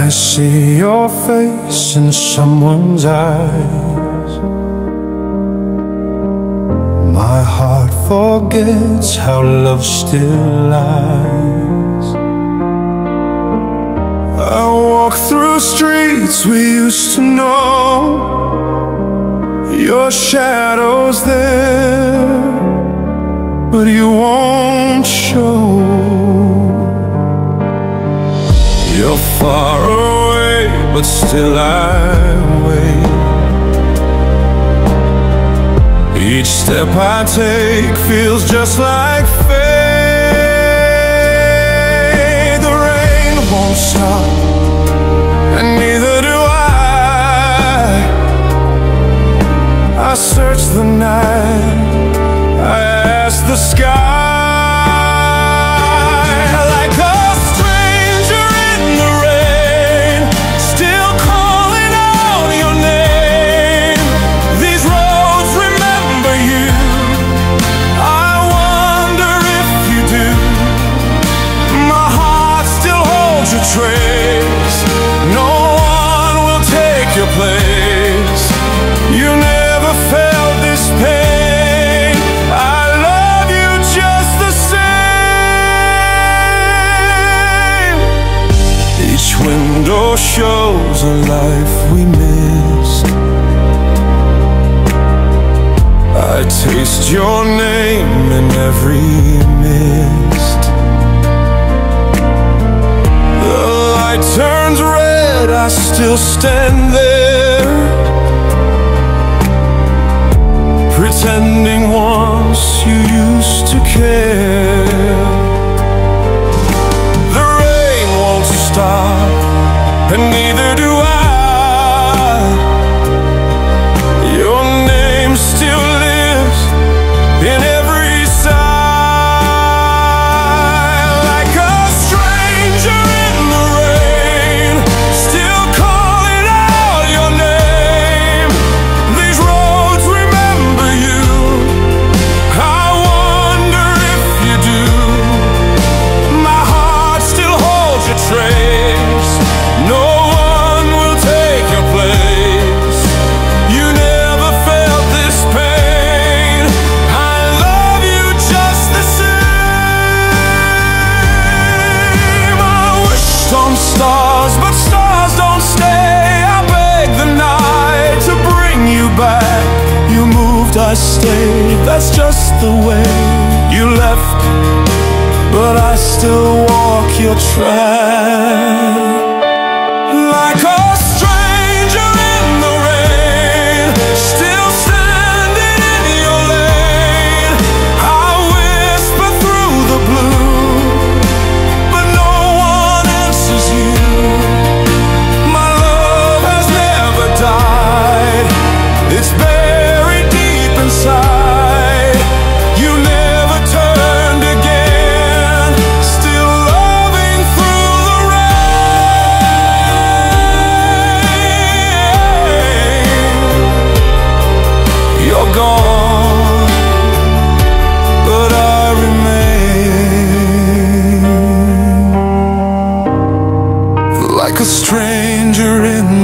I see your face in someone's eyes. My heart forgets how love still lies. I walk through streets we used to know. Your shadow's there, but you won't show. You're far away, but still I wait. Each step I take feels just like fate. The rain won't stop, and neither do I. I search the night, I ask the sky. Trace. No one will take your place. You never felt this pain. I love you just the same. Each window shows a life we missed. I taste your name in every mist. Light turns red, I still stand there, pretending once you used to care. The rain won't stop, and neither do I. Your name still lives in every sigh. Stars, but stars don't stay. I beg the night to bring you back. You moved, I stayed, that's just the way. You left, but I still walk your track. Like a stranger in the rain, still standing in your lane. I whisper through the blue, it's buried deep inside. You never turned again, still loving through the rain. You're gone, but I remain like a stranger in